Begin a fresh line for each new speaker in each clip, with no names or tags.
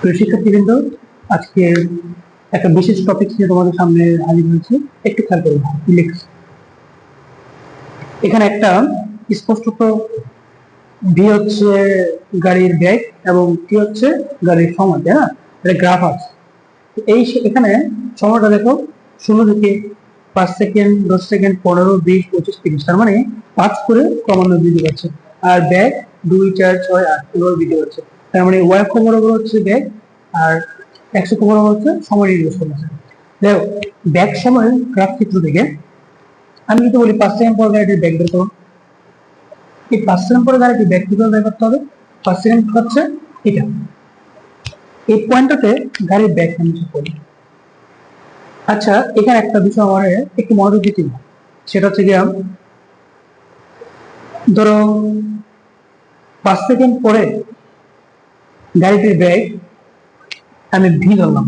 প্রিয় শিক্ষার্থীবৃন্দ, আজকে একটা বিশেষ টপিক নিয়ে তোমাদের সামনে হাজির হয়েছে। একটু খেয়াল করুন এখানে একটা স্পষ্টত ভি হচ্ছে গাড়ির ব্যাগ এবং টি হচ্ছে গাড়ির সময়, তাই না? এটা গ্রাফ আছে। এখানে সময়টা দেখো, 0 থেকে 5 সেকেন্ড, 10 সেকেন্ড, 15, 20, 25, 30, তার মানে 5 করে ক্রমান্বয়ে বৃদ্ধি পাচ্ছে। আর ব্যাগ 2, 4, 6, 8 এভাবে বৃদ্ধি পাচ্ছে। তার মানে ওয়াই অক্ষ বরাবর হচ্ছে ব্যাগ আর এক্স অক্ষ বরাবর হচ্ছে সময় নির্দেশ করছে। দেখো, ব্যাগ সময়ের গ্রাফ চিত্র থেকে আমি যদি বলি 5 সেকেন্ড পর গাড়িটির ব্যাগ বের করো, এই 5 সেকেন্ড পরে গাড়িটির ব্যাগ কিভাবে বের করতে হবে? 5 সেকেন্ড হচ্ছে এটা, এই পয়েন্টটাতে গাড়ির ব্যাগ নির্দেশ করি। আচ্ছা, এখানে একটা বিষয় আমার একটু মনোযোগ দিতে হবে, সেটা হচ্ছে গিয়ে ধরো 5 সেকেন্ড পরে গাড়িটির ব্যাগ আমি ভি ধরলাম।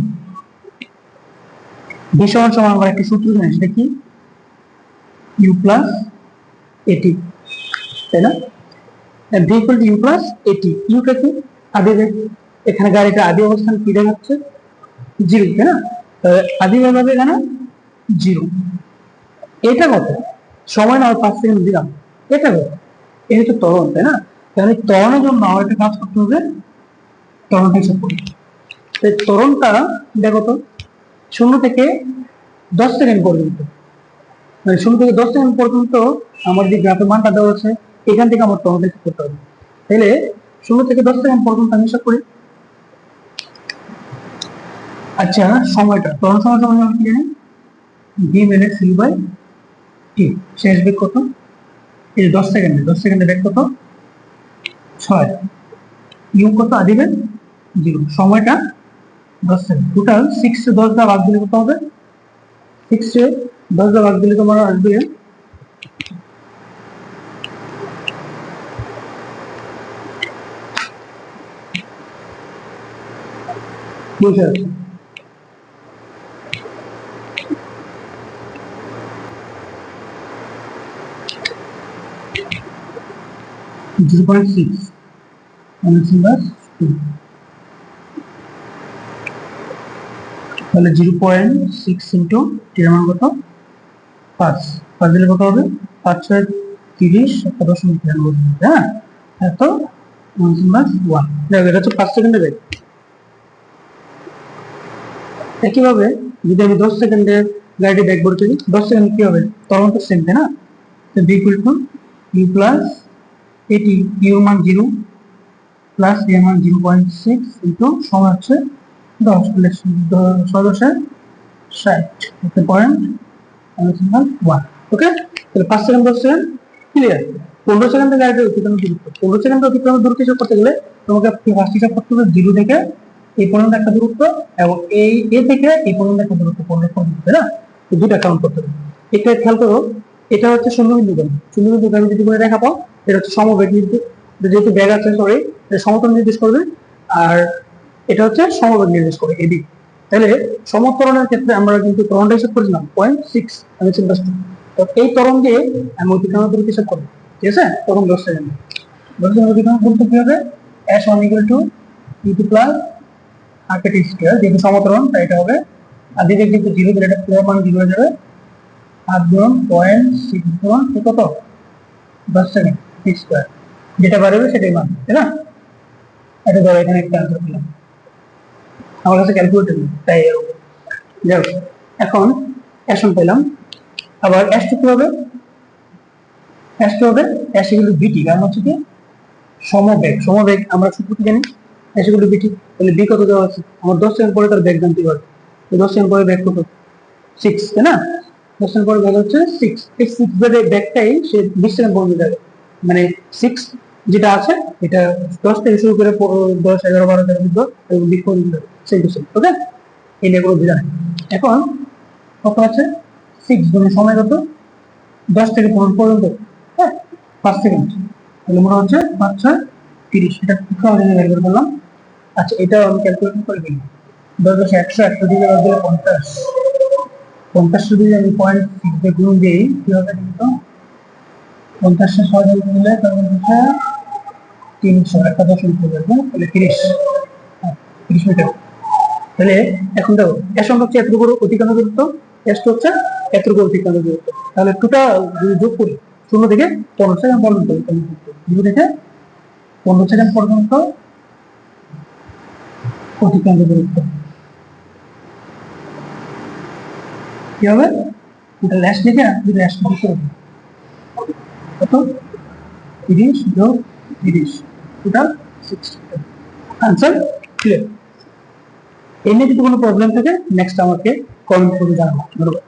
ভি সমান সমান আমরা একটা সূত্র জানি, সেটা কি? ইউ প্লাস এটি, তাই না? V equal to U plus A T. ইউটা কি? আদি বেগ। এখানে গাড়িটা আদি অবস্থান কি দেখাচ্ছে? 0, তাই না? আদি বেগ হবে এখানে 0। এটা কত? সময় না 5 সেকেন্ড দিলাম, এটা কত? এটা তো ত্বরণ, তাই না? তাহলে ত্বরণের জন্য আমার একটা কাজ করতে হবে, ত্বরণটা হিসাব করি। ত্বরণটা দেখো তো, 0 থেকে 10 সেকেন্ড পর্যন্ত, মানে 0 থেকে 10 সেকেন্ড পর্যন্ত আমার যে গ্রাফের মানটা দেওয়া আছে, এখান থেকে আমার ত্বরণটা হিসাব করতে হবে। তাহলে 0 থেকে 10 সেকেন্ড পর্যন্ত আমি হিসাব করি। আচ্ছা, সময়টা ত্বরণ সময় সমান আমি কি জানি? V minute C by T. শেষ বেগ কত? এই 10 সেকেন্ডে, 10 সেকেন্ডে বেগ কত? 6। ইউ কত? আদি বেগ 0। সময়টা 10 সেকেন্ড। টোটাল 6 এ 10 দ্বারা ভাগ দিলে কত হবে? 6 এ 10 দ্বারা ভাগ দিলে তোমার আসবে বুঝে আছে। তাহলে 0.6 ইন্টু টির মান কত? 5। 5 দিলে কত হবে? 5 6 30, 7.93, হ্যাঁ? এত 1 দেখো, এটা হচ্ছে 5 সেকেন্ডে বেগ। একইভাবে যদি আমি 10 সেকেন্ডে গাড়িটি ব্যাক করতে দিই, 10 সেকেন্ড কি হবে? তখন তো সেম, তাই না? তো V equal to U plus A T, U মান 0 প্লাস এ মান 0.6 ইন্টু সময় হচ্ছে 10, 6 পয়েন্ট 1। ওকে, তাহলে 5 সেকেন্ড 10 সেকেন্ড ক্লিয়ার। 15 সেকেন্ডে গাড়িটা অতিক্রম দূরত্ব, 15 সেকেন্ডে অতিক্রমের দূরত্ব হিসাব করতে গেলে তোমাকে ফার্স্ট হিসাব করতে হবে 0 থেকে এই পর্যন্ত একটা দূরত্ব এবং এই এ থেকে এই পর্যন্ত একটা দূরত্ব, 15 পর্যন্ত, তাই না? এই দুটো কাউন্ট করতে হবে। এটা খেয়াল করো, এটা হচ্ছে শূন্যবিন্দু গাড়ি। শূন্যবিন্দু গাড়ি যদি করে দেখাবো, এটা হচ্ছে সমবেগ নির্দেশ, যেহেতু ব্যাগ আছে, সরি, সমতল নির্দেশ করবে। আর এটা হচ্ছে সমবেগ নির্দেশ করে এদিক। তাহলে সমত্বরণের ক্ষেত্রে আমরা কিন্তু ত্বরণটা হিসাব করেছিলাম 0.6, আমি চিন্তা করছি। তো এই ত্বরণ দিয়ে আমি অতিক্রমের দূরত্ব হিসাব করবো, ঠিক আছে? তখন 10 সেকেন্ড। 10 সেকেন্ড অতিক্রমের দূরত্ব কি হবে? s1 = u2 plus r2 square, যেহেতু সমতরণ তাই এটা হবে। আর দিকে কিন্তু 0 দিলে এটা পুরো মান 0 হয়ে যাবে। আর গুণ 0.6 গুণ কত? 10 সেকেন্ড স্কয়ার, যেটা বাড়বে সেটাই মান, তাই না? এটা ধরো এখানে একটা আনসার দিলাম, আমার কাছে ক্যালকুলেটর নেই তাই যাও। এখন s1 পেলাম, আবার s2 কি হবে? s2 হবে s = vt, কারণ হচ্ছে কি সমবেগ। সমবেগ আমরা সূত্র কি জানি? s = vt। তাহলে v কত দেওয়া আছে? আমার 10 সেকেন্ড পরে তার বেগ জানতে হবে। তো 10 সেকেন্ড পরে বেগ কত? 6, তাই না? 10 সেকেন্ড পরে বেগ হচ্ছে 6। এই 6 এর বেগটাই সে 20 সেকেন্ড পর্যন্ত যাবে, মানে 6 যেটা আছে এটা 10 থেকে শুরু করে 10, 11, 12, 13, 14 এবং 20 পর্যন্ত যাবে, সেই বিষয়। ওকে, এই নিয়ে কোনো বিধান। এখন কত আছে? 6 গুণ সময় কত? 10 থেকে 15 পর্যন্ত, হ্যাঁ, 5 সেকেন্ড। তাহলে মনে হচ্ছে 5 6 30, এটা খুব সহজে বের করে ফেললাম। আচ্ছা, এটা আমি ক্যালকুলেশন করে দিই। 10 10 100, 100 দিয়ে দিলে 50, 50 দিয়ে আমি 0.6 দিয়ে গুণ দিই, কি হবে কিন্তু 50 এর 6 দিয়ে দিলে তখন হচ্ছে 300, একটা দশমিক হয়ে যাবে, তাহলে 30। 30 মিটার। তাহলে এখন দেখো এর সঙ্গে হচ্ছে এতটুকু অতিক্রান্ত দূরত্ব, এসটা হচ্ছে এতটুকু অতিক্রান্ত দূরত্ব। তাহলে টোটাল যদি যোগ করি 0 থেকে 15 সেকেন্ড পর্যন্ত 0 থেকে 15 সেকেন্ড পর্যন্ত অতিক্রান্ত দূরত্ব কি হবে? এটা ল্যাশ লিখে যদি ল্যাশ লিখে কত 30 যোগ 30 টোটাল 60 মিটার। Answer clear. এর নিয়ে যদি কোনো প্রবলেম থাকে নেক্সট আমাকে কমেন্ট করে জানাবো। ধন্যবাদ।